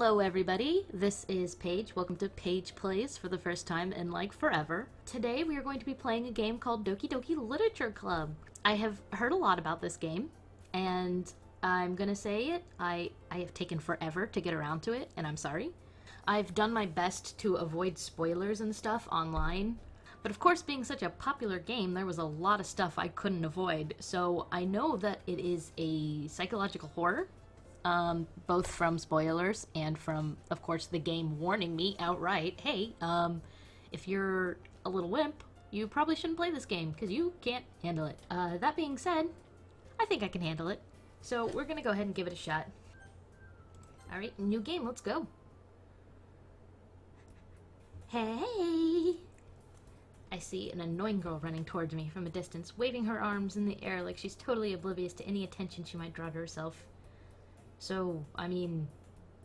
Hello everybody, this is Paige. Welcome to Paige Plays for the first time in like forever. Today we are going to be playing a game called Doki Doki Literature Club. I have heard a lot about this game, and I'm gonna say it, I have taken forever to get around to it, and I'm sorry. I've done my best to avoid spoilers and stuff online, but of course being such a popular game, there was a lot of stuff I couldn't avoid, so I know that it is a psychological horror. Both from spoilers and from, of course, the game warning me outright, hey, if you're a little wimp, you probably shouldn't play this game, because you can't handle it. That being said, I think I can handle it. So we're gonna go ahead and give it a shot. Alright, new game, let's go. Hey! I see an annoying girl running towards me from a distance, waving her arms in the air like she's totally oblivious to any attention she might draw to herself. So, I mean,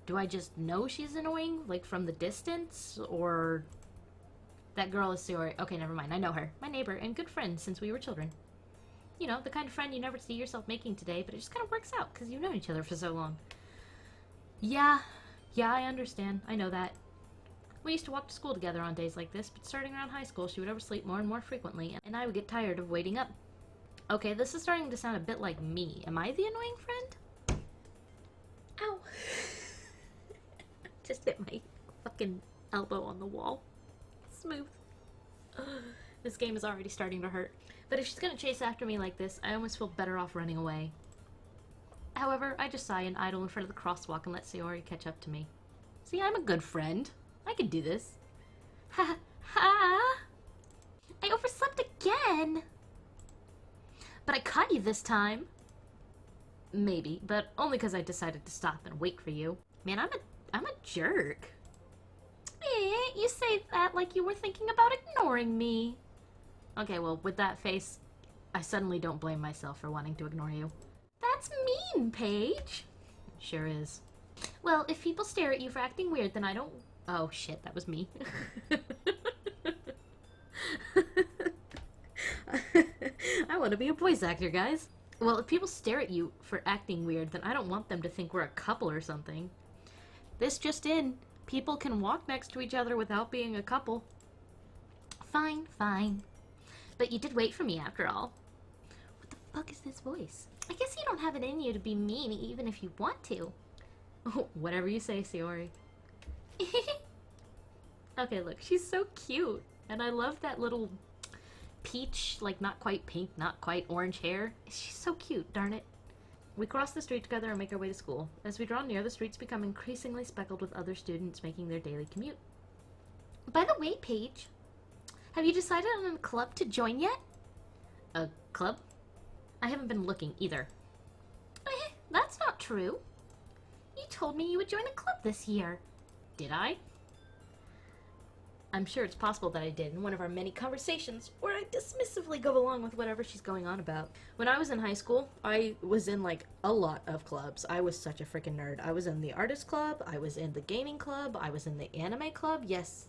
do I just know she's annoying, like, from the distance, or... That girl is Sayori. Okay, never mind, I know her. My neighbor and good friend since we were children. You know, the kind of friend you never see yourself making today, but it just kind of works out, because you've known each other for so long. Yeah, I understand. I know that. We used to walk to school together on days like this, but starting around high school, she would oversleep more and more frequently, and I would get tired of waiting up. Okay, this is starting to sound a bit like me. Am I the annoying friend? Ow. Just hit my fucking elbow on the wall. Smooth. This game is already starting to hurt. But if she's gonna chase after me like this, I almost feel better off running away. However, I just sigh and idle in front of the crosswalk and let Sayori catch up to me. See, I'm a good friend. I can do this. Ha ha! I overslept again! But I caught you this time. Maybe, but only because I decided to stop and wait for you. Man, I'm a jerk. You say that like you were thinking about ignoring me. Okay, well, with that face, I suddenly don't blame myself for wanting to ignore you. That's mean, Paige. Sure is. Well, if people stare at you for acting weird, then I don't... Oh, shit, that was me. I want to be a voice actor, guys. Well, if people stare at you for acting weird, then I don't want them to think we're a couple or something. This just in. People can walk next to each other without being a couple. Fine. But you did wait for me after all. What the fuck is this voice? I guess you don't have it in you to be mean even if you want to. Whatever you say, Sayori. Okay, look, she's so cute. And I love that little... peach, like not quite pink, not quite orange hair. She's so cute, darn it. We cross the street together and make our way to school. As we draw near, the streets become increasingly speckled with other students making their daily commute. By the way, Paige, have you decided on a club to join yet? A club? I haven't been looking either. That's not true. You told me you would join a club this year. Did I? I'm sure it's possible that I did in one of our many conversations where I dismissively go along with whatever she's going on about. When I was in high school, I was in like a lot of clubs. I was such a freaking nerd. I was in the artist club, I was in the gaming club, I was in the anime club. Yes,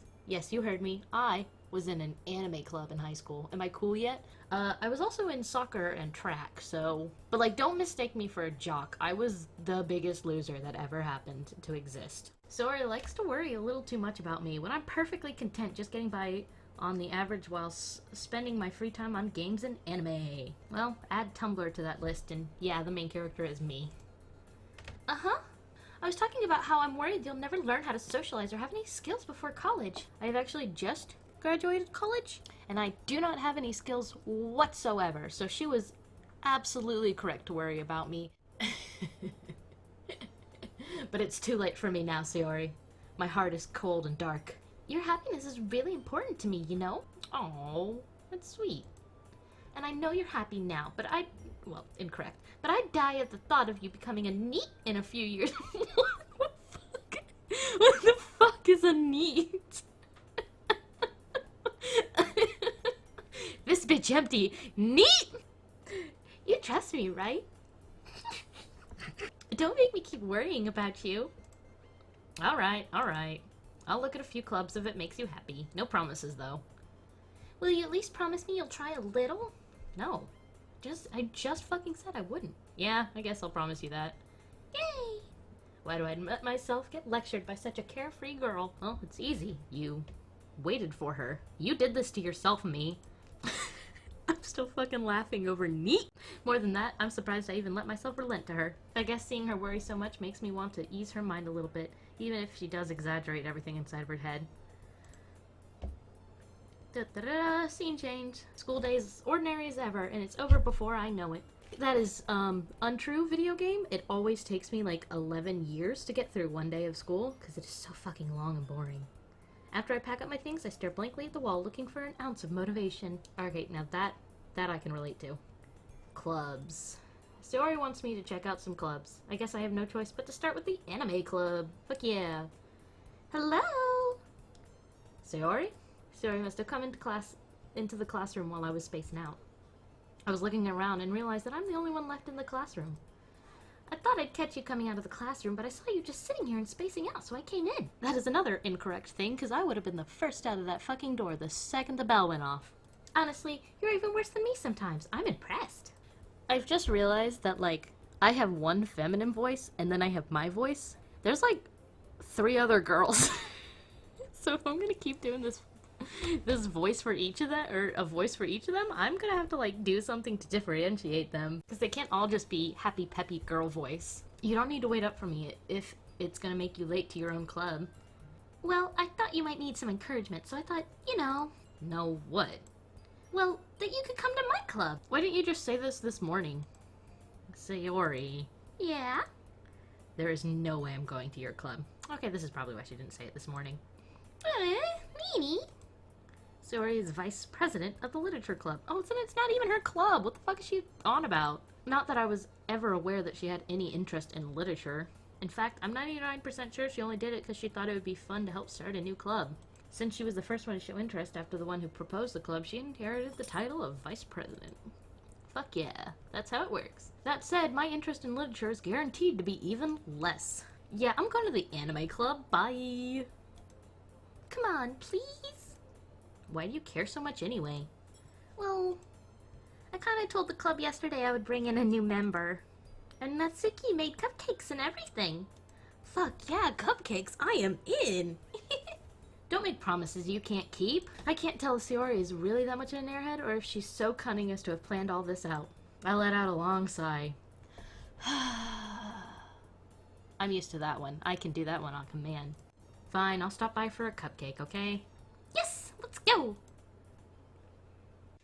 you heard me. I was in an anime club in high school. Am I cool yet? I was also in soccer and track, so... But like, don't mistake me for a jock. I was the biggest loser that ever happened to exist. Sayori likes to worry a little too much about me when I'm perfectly content just getting by on the average while spending my free time on games and anime. Well, add Tumblr to that list and yeah, the main character is me. Uh-huh. I was talking about how I'm worried you'll never learn how to socialize or have any skills before college. I have actually just graduated college and I do not have any skills whatsoever, so she was absolutely correct to worry about me. But it's too late for me now, Sayori. My heart is cold and dark. Your happiness is really important to me, you know? Oh, that's sweet. And I know you're happy now, but well, incorrect. But I'd die at the thought of you becoming a NEET in a few years. What the fuck is a NEET? This bitch empty. NEET! You trust me, right? Don't make me keep worrying about you. Alright. I'll look at a few clubs if it makes you happy. No promises, though. Will you at least promise me you'll try a little? No. I just fucking said I wouldn't. Yeah, I guess I'll promise you that. Yay! Why do I let myself get lectured by such a carefree girl? Well, it's easy. You waited for her. You did this to yourself, me. I'm still fucking laughing over neat. More than that, I'm surprised I even let myself relent to her. I guess seeing her worry so much makes me want to ease her mind a little bit, even if she does exaggerate everything inside of her head. Da-da-da, scene change. School day is ordinary as ever, and it's over before I know it. That is, untrue, video game. It always takes me like 11 years to get through one day of school, because it is so fucking long and boring. After I pack up my things, I stare blankly at the wall, looking for an ounce of motivation. Okay, now that I can relate to. Clubs. Sayori wants me to check out some clubs. I guess I have no choice but to start with the anime club. Fuck yeah. Hello! Sayori? Sayori must have come into the classroom while I was spacing out. I was looking around and realized that I'm the only one left in the classroom. I thought I'd catch you coming out of the classroom, but I saw you just sitting here and spacing out, so I came in. That is another incorrect thing, because I would have been the first out of that fucking door the second the bell went off. Honestly, you're even worse than me sometimes. I'm impressed. I've just realized that, like, I have one feminine voice, and then I have my voice. There's, like, 3 other girls. So if I'm gonna keep doing this voice for each of them, or a voice for each of them, I'm gonna have to like do something to differentiate them, because they can't all just be happy peppy girl voice. You don't need to wait up for me if it's gonna make you late to your own club. Well, I thought you might need some encouragement, so I thought, you know. No what? Well, that you could come to my club. Why didn't you just say this morning? Sayori. Yeah? There is no way I'm going to your club. Okay, this is probably why she didn't say it this morning. Meanie. Sayori is vice president of the literature club. Oh, so it's not even her club. What the fuck is she on about? Not that I was ever aware that she had any interest in literature. In fact, I'm 99% sure she only did it because she thought it would be fun to help start a new club. Since she was the first one to show interest after the one who proposed the club, she inherited the title of vice president. Fuck yeah, that's how it works. That said, my interest in literature is guaranteed to be even less. Yeah, I'm going to the anime club. Bye. Come on, please. Why do you care so much anyway? Well, I kinda told the club yesterday I would bring in a new member. And Natsuki made cupcakes and everything. Fuck yeah, cupcakes, I am in! Don't make promises you can't keep. I can't tell if Sayori is really that much of an airhead or if she's so cunning as to have planned all this out. I let out a long sigh. I'm used to that one. I can do that one on command. Fine, I'll stop by for a cupcake, okay? Yes! Let's go!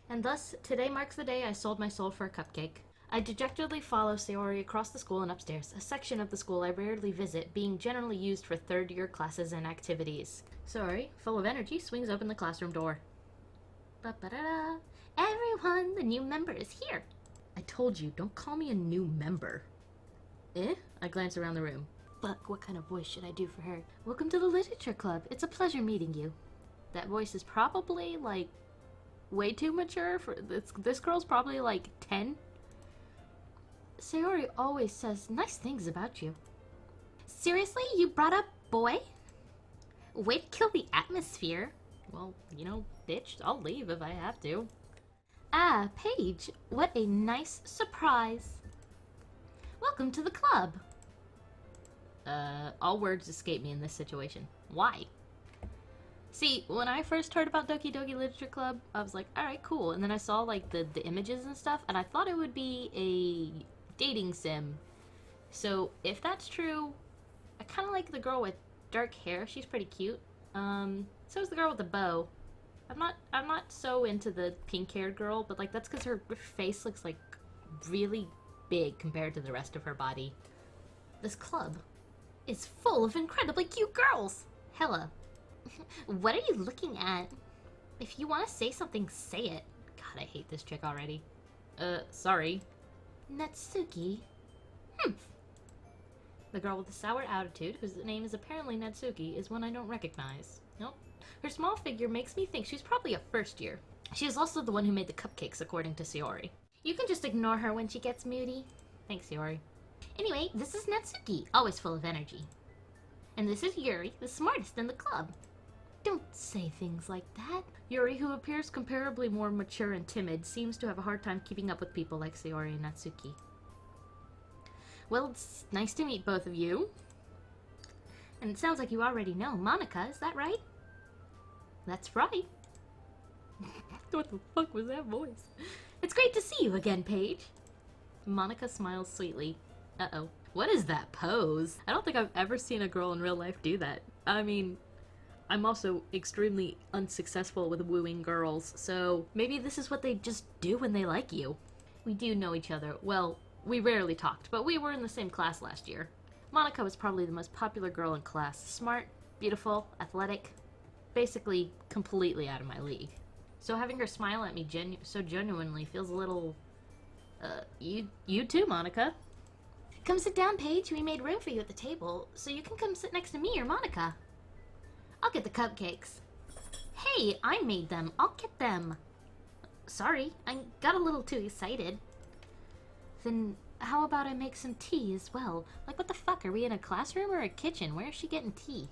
And thus, today marks the day I sold my soul for a cupcake. I dejectedly follow Sayori across the school and upstairs, a section of the school I rarely visit, being generally used for third-year classes and activities. Sayori, full of energy, swings open the classroom door. Ba-ba-da-da! Everyone, the new member is here! I told you, don't call me a new member. Eh? I glance around the room. Fuck, what kind of voice should I do for her? Welcome to the literature club. It's a pleasure meeting you. That voice is probably, like, way too mature for this girl's probably, like, 10. Sayori always says nice things about you. Seriously? You brought up boy? Way to kill the atmosphere. Well, you know, bitch, I'll leave if I have to. Ah, Paige, what a nice surprise. Welcome to the club. All words escape me in this situation. Why? See, when I first heard about Doki Doki Literature Club, I was like, alright, cool. And then I saw, like, the images and stuff, and I thought it would be a dating sim. So, if that's true, I kind of like the girl with dark hair. She's pretty cute. So is the girl with the bow. I'm not so into the pink-haired girl, but, like, that's because her face looks, like, really big compared to the rest of her body. This club is full of incredibly cute girls. Hella. What are you looking at? If you want to say something, say it. God, I hate this chick already. Sorry. Natsuki? Humph. The girl with the sour attitude, whose name is apparently Natsuki, is one I don't recognize. Nope. Her small figure makes me think she's probably a first year. She is also the one who made the cupcakes, according to Sayori. You can just ignore her when she gets moody. Thanks, Sayori. Anyway, this is Natsuki, always full of energy. And this is Yuri, the smartest in the club. Don't say things like that. Yuri, who appears comparably more mature and timid, seems to have a hard time keeping up with people like Sayori and Natsuki. Well, it's nice to meet both of you. And it sounds like you already know Monica, is that right? That's right. What the fuck was that voice? It's great to see you again, Paige. Monica smiles sweetly. Uh-oh. What is that pose? I don't think I've ever seen a girl in real life do that. I mean, I'm also extremely unsuccessful with wooing girls, so maybe this is what they just do when they like you. We do know each other. Well, we rarely talked, but we were in the same class last year. Monica was probably the most popular girl in class. Smart, beautiful, athletic, basically completely out of my league. So having her smile at me so genuinely feels a little... you too, Monica. Come sit down, Paige. We made room for you at the table, so you can come sit next to me or Monica. I'll get the cupcakes. Hey, I made them. I'll get them. Sorry, I got a little too excited. Then how about I make some tea as well? Like, what the fuck? Are we in a classroom or a kitchen? Where is she getting tea?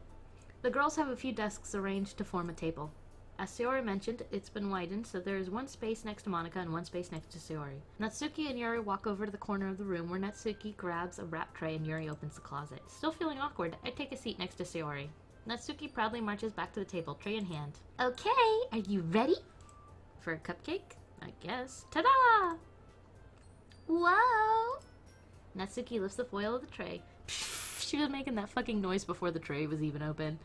The girls have a few desks arranged to form a table. As Sayori mentioned, it's been widened, so there is one space next to Monica and one space next to Sayori. Natsuki and Yuri walk over to the corner of the room where Natsuki grabs a wrap tray and Yuri opens the closet. Still feeling awkward, I take a seat next to Sayori. Natsuki proudly marches back to the table, tray in hand. Okay, are you ready? For a cupcake? I guess. Ta-da! Whoa! Natsuki lifts the foil of the tray. She was making that fucking noise before the tray was even open.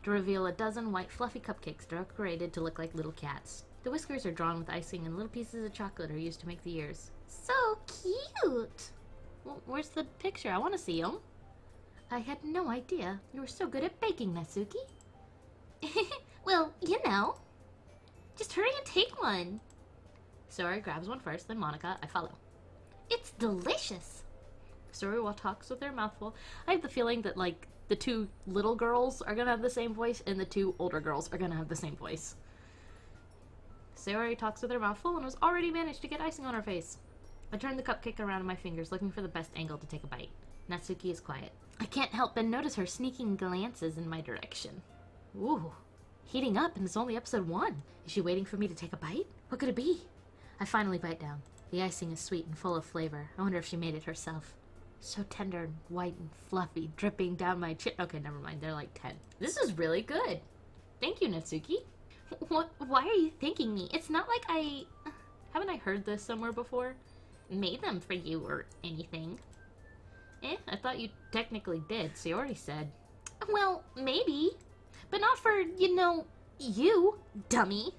To reveal a dozen white fluffy cupcakes decorated to look like little cats. The whiskers are drawn with icing and little pieces of chocolate are used to make the ears. So cute! Well, where's the picture? I want to see them. I had no idea. You were so good at baking, Natsuki. Well, you know. Just hurry and take one. Sayori grabs one first, then Monica. I follow. It's delicious. Sayori talks with her mouth full. I have the feeling that, like, the two little girls are gonna have the same voice, and the two older girls are gonna have the same voice. Sayori talks with her mouth full and has already managed to get icing on her face. I turn the cupcake around in my fingers, looking for the best angle to take a bite. Natsuki is quiet. I can't help but notice her sneaking glances in my direction. Ooh, heating up, and it's only episode 1. Is she waiting for me to take a bite? What could it be? I finally bite down. The icing is sweet and full of flavor. I wonder if she made it herself. So tender and white and fluffy, dripping down my chin. Okay, never mind. They're like 10. This is really good. Thank you, Natsuki. What? Why are you thanking me? It's not like I... Haven't I heard this somewhere before? Made them for you or anything. I thought you technically did. Sayori said. Well, maybe. But not for, you know, you, dummy.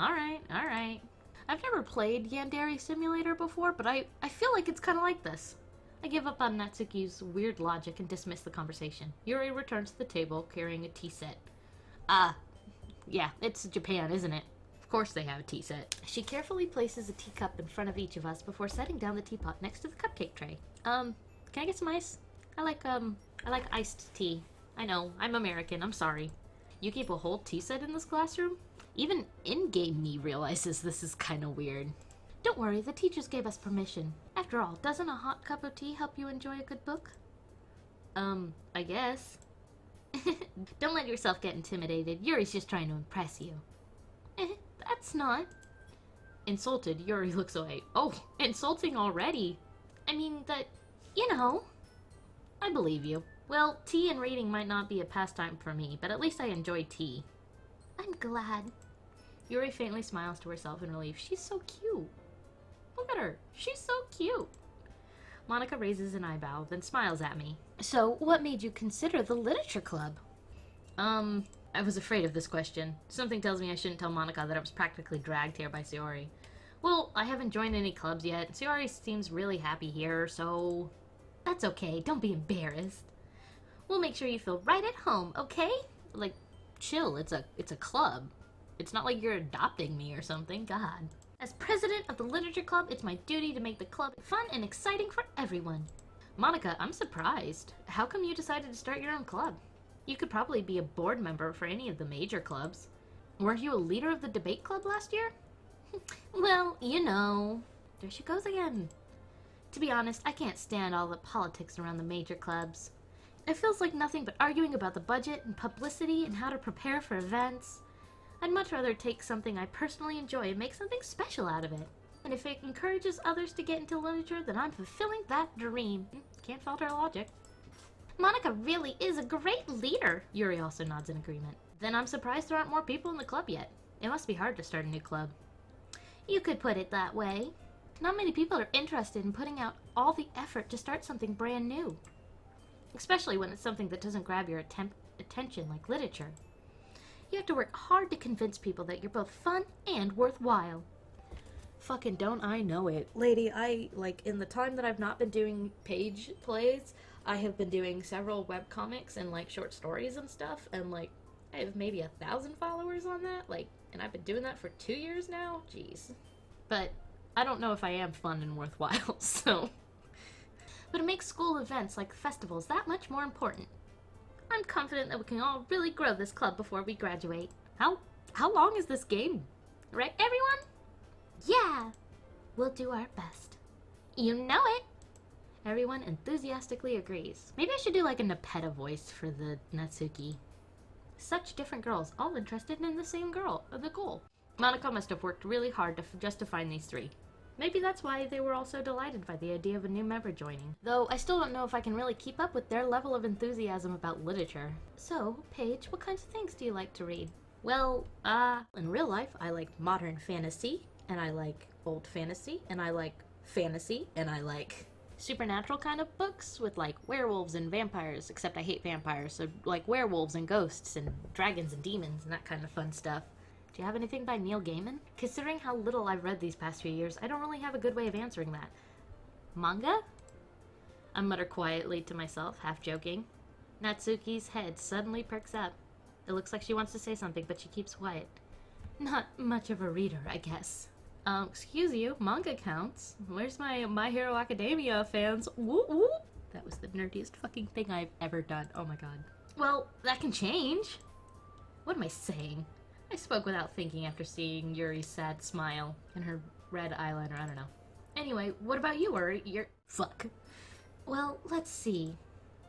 Alright, alright. I've never played Yandere Simulator before, but I feel like it's kind of like this. I give up on Natsuki's weird logic and dismiss the conversation. Yuri returns to the table, carrying a tea set. Yeah, it's Japan, isn't it? Of course they have a tea set. She carefully places a teacup in front of each of us before setting down the teapot next to the cupcake tray. Can I get some ice? I like iced tea. I know, I'm American, I'm sorry. You keep a whole tea set in this classroom? Even in-game me realizes this is kinda weird. Don't worry, the teachers gave us permission. After all, doesn't a hot cup of tea help you enjoy a good book? I guess. Don't let yourself get intimidated. Yuri's just trying to impress you. That's not... Insulted, Yuri looks away. Oh, insulting already? I mean, you know. I believe you. Well, tea and reading might not be a pastime for me, but at least I enjoy tea. I'm glad. Yuri faintly smiles to herself in relief. She's so cute. Look at her. She's so cute. Monica raises an eyebrow, then smiles at me. So, what made you consider the literature club? I was afraid of this question. Something tells me I shouldn't tell Monica that I was practically dragged here by Sayori. Well, I haven't joined any clubs yet. Sayori seems really happy here, so... That's okay. Don't be embarrassed. We'll make sure you feel right at home, okay? Like, chill. It's a club. It's not like you're adopting me or something. God. As president of the literature club, it's my duty to make the club fun and exciting for everyone. Monica, I'm surprised. How come you decided to start your own club? You could probably be a board member for any of the major clubs. Weren't you a leader of the debate club last year? Well, you know. There she goes again. To be honest, I can't stand all the politics around the major clubs. It feels like nothing but arguing about the budget and publicity and how to prepare for events. I'd much rather take something I personally enjoy and make something special out of it. And if it encourages others to get into literature, then I'm fulfilling that dream. Can't fault her logic. Monica really is a great leader. Yuri also nods in agreement. Then I'm surprised there aren't more people in the club yet. It must be hard to start a new club. You could put it that way. Not many people are interested in putting out all the effort to start something brand new. Especially when it's something that doesn't grab your attention like literature. You have to work hard to convince people that you're both fun and worthwhile. Fucking don't I know it. Lady, in the time that I've not been doing Paige Plays, I have been doing several webcomics and, short stories and stuff, and, I have maybe 1,000 followers on that, and I've been doing that for 2 years now? Jeez. But I don't know if I am fun and worthwhile, so... But it makes school events like festivals that much more important. I'm confident that we can all really grow this club before we graduate. How long is this game? Right, everyone? Yeah! We'll do our best. You know it! Everyone enthusiastically agrees. Maybe I should do a Nepeta voice for the Natsuki. Such different girls, all interested in the same the goal. Monica must have worked really hard just to find these three. Maybe that's why they were all so delighted by the idea of a new member joining. Though I still don't know if I can really keep up with their level of enthusiasm about literature. So, Paige, what kinds of things do you like to read? Well, in real life, I like modern fantasy, and I like old fantasy, and I like fantasy, and I like supernatural kind of books with werewolves and vampires, except I hate vampires, so werewolves and ghosts and dragons and demons and that kind of fun stuff. Do you have anything by Neil Gaiman? Considering how little I've read these past few years, I don't really have a good way of answering that. Manga? I mutter quietly to myself, half joking. Natsuki's head suddenly perks up. It looks like she wants to say something, but she keeps quiet. Not much of a reader, I guess. Excuse you, manga counts. Where's My Hero Academia fans? Whoop whoop! That was the nerdiest fucking thing I've ever done. Oh my god. Well, that can change. What am I saying? I spoke without thinking after seeing Yuri's sad smile and her red eyeliner, I don't know. Anyway, what about you, Yuri? Fuck. Well, let's see.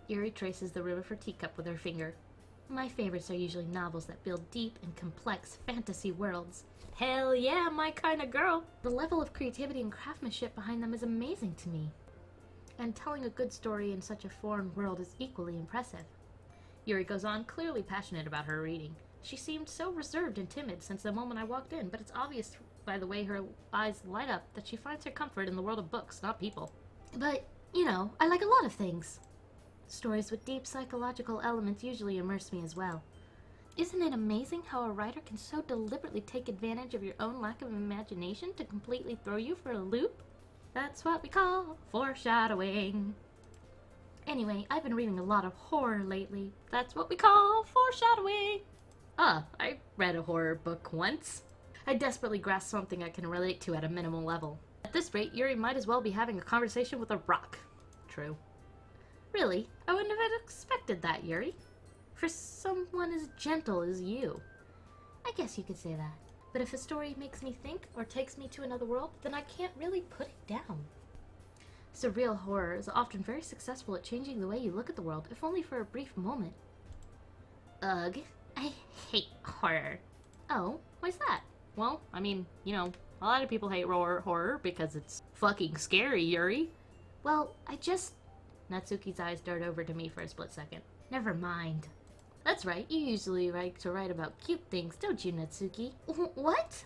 Yuri traces the rim of her teacup with her finger. My favorites are usually novels that build deep and complex fantasy worlds. Hell yeah, my kind of girl! The level of creativity and craftsmanship behind them is amazing to me. And telling a good story in such a foreign world is equally impressive. Yuri goes on, clearly passionate about her reading. She seemed so reserved and timid since the moment I walked in, but it's obvious by the way her eyes light up that she finds her comfort in the world of books, not people. But, I like a lot of things. Stories with deep psychological elements usually immerse me as well. Isn't it amazing how a writer can so deliberately take advantage of your own lack of imagination to completely throw you for a loop? That's what we call foreshadowing. Anyway, I've been reading a lot of horror lately. That's what we call foreshadowing. I read a horror book once. I desperately grasp something I can relate to at a minimal level. At this rate, Yuri might as well be having a conversation with a rock. True. Really? I wouldn't have expected that, Yuri. For someone as gentle as you. I guess you could say that. But if a story makes me think or takes me to another world, then I can't really put it down. Surreal horror is often very successful at changing the way you look at the world, if only for a brief moment. Ugh. I hate horror. Oh, why's that? Well, I mean, a lot of people hate horror because it's fucking scary, Yuri. Well, Natsuki's eyes dart over to me for a split second. Never mind. That's right, you usually like to write about cute things, don't you, Natsuki? What?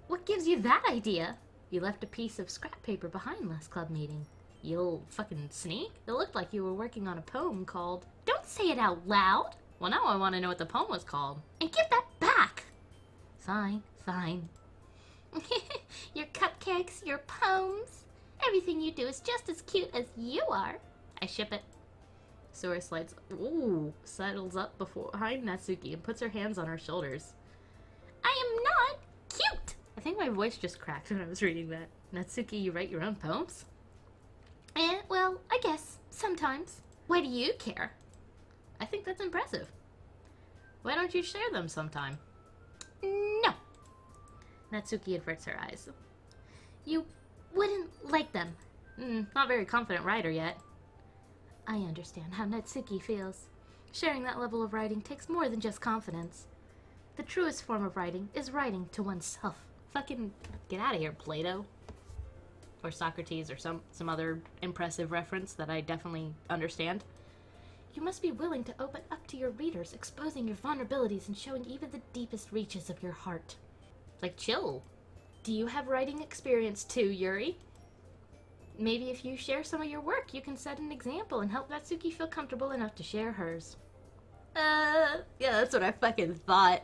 What gives you that idea? You left a piece of scrap paper behind last club meeting. You little fucking sneak. It looked like you were working on a poem called... Don't say it out loud! Well, now I want to know what the poem was called. And give that back! Fine. Your cupcakes, your poems, everything you do is just as cute as you are. I ship it. Sora settles up behind Natsuki and puts her hands on her shoulders. I am not cute! I think my voice just cracked when I was reading that. Natsuki, you write your own poems? Well, I guess. Sometimes. Why do you care? I think that's impressive. Why don't you share them sometime? No. Natsuki averts her eyes. You wouldn't like them. Not very confident writer yet. I understand how Natsuki feels. Sharing that level of writing takes more than just confidence. The truest form of writing is writing to oneself. Fucking get out of here, Plato. Or Socrates or some other impressive reference that I definitely understand. You must be willing to open up to your readers, exposing your vulnerabilities and showing even the deepest reaches of your heart. Like, chill. Do you have writing experience too, Yuri? Maybe if you share some of your work, you can set an example and help Natsuki feel comfortable enough to share hers. Yeah, that's what I fucking thought.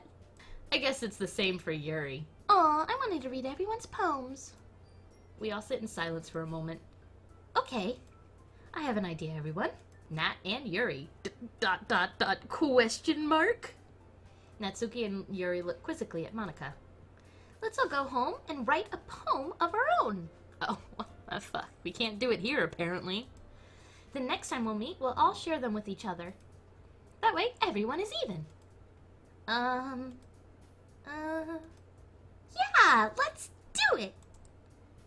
I guess it's the same for Yuri. Aw, I wanted to read everyone's poems. We all sit in silence for a moment. Okay, I have an idea, everyone. Nat and Yuri. Question mark? Natsuki and Yuri look quizzically at Monika. Let's all go home and write a poem of our own. Oh, well, fuck. We can't do it here, apparently. The next time we'll meet, we'll all share them with each other. That way, everyone is even. Yeah, let's do it!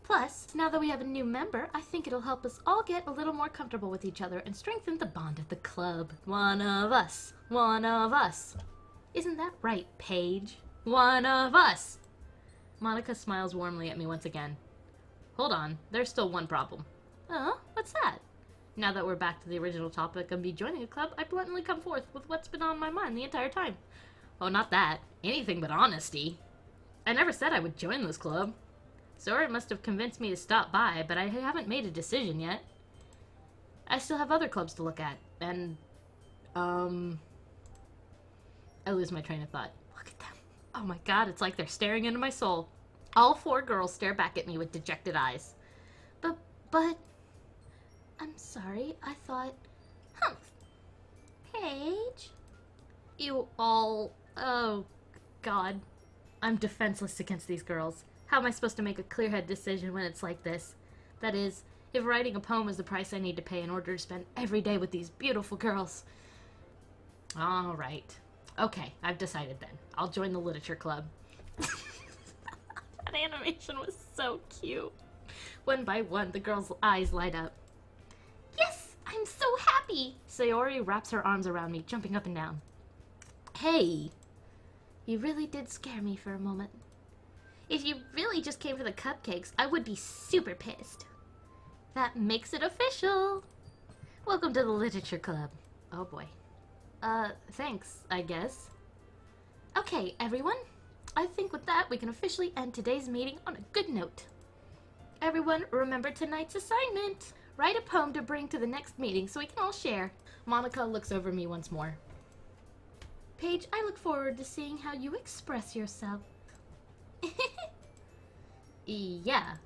Plus, now that we have a new member, I think it'll help us all get a little more comfortable with each other and strengthen the bond of the club. One of us. One of us. Isn't that right, Paige? One of us! Monika smiles warmly at me once again. Hold on, there's still one problem. What's that? Now that we're back to the original topic of me joining a club, I bluntly come forth with what's been on my mind the entire time. Oh, not that. Anything but honesty. I never said I would join this club. Sora must have convinced me to stop by, but I haven't made a decision yet. I still have other clubs to look at, and, I lose my train of thought. Look at them. Oh my god, it's like they're staring into my soul. All 4 girls stare back at me with dejected eyes. But, I'm sorry, I thought, Humph, Paige? You all, oh god. I'm defenseless against these girls. How am I supposed to make a clear-headed decision when it's like this? That is, if writing a poem is the price I need to pay in order to spend every day with these beautiful girls. All right. Okay, I've decided then. I'll join the literature club. That animation was so cute. One by one, the girls' eyes light up. Yes, I'm so happy! Sayori wraps her arms around me, jumping up and down. Hey! You really did scare me for a moment. If you really just came for the cupcakes, I would be super pissed. That makes it official. Welcome to the literature club. Oh boy. Thanks, I guess. Okay, everyone. I think with that, we can officially end today's meeting on a good note. Everyone, remember tonight's assignment. Write a poem to bring to the next meeting so we can all share. Monika looks over me once more. Paige, I look forward to seeing how you express yourself. Yeah.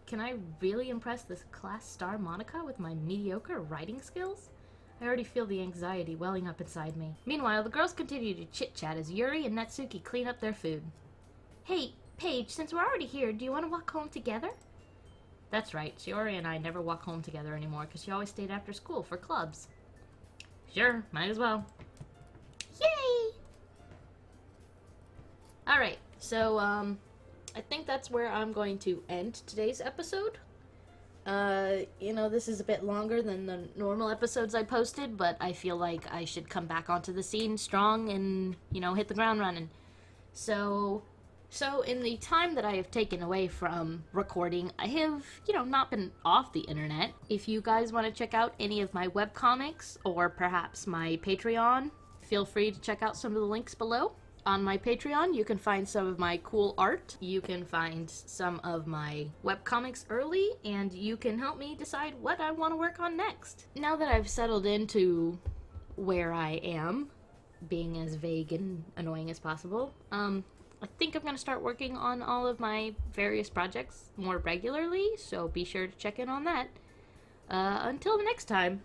Can I really impress this class star Monika with my mediocre writing skills? I already feel the anxiety welling up inside me. Meanwhile, the girls continue to chit-chat as Yuri and Natsuki clean up their food. Hey, Paige, since we're already here, do you want to walk home together? That's right, Yuri and I never walk home together anymore because she always stayed after school for clubs. Sure, might as well. Yay! Alright, so, I think that's where I'm going to end today's episode. This is a bit longer than the normal episodes I posted, but I feel like I should come back onto the scene strong and, hit the ground running. So in the time that I have taken away from recording, I have, not been off the internet. If you guys want to check out any of my webcomics, or perhaps my Patreon, feel free to check out some of the links below. On my Patreon, you can find some of my cool art, you can find some of my webcomics early, and you can help me decide what I want to work on next. Now that I've settled into where I am, being as vague and annoying as possible, I think I'm going to start working on all of my various projects more regularly, so be sure to check in on that. Until next time.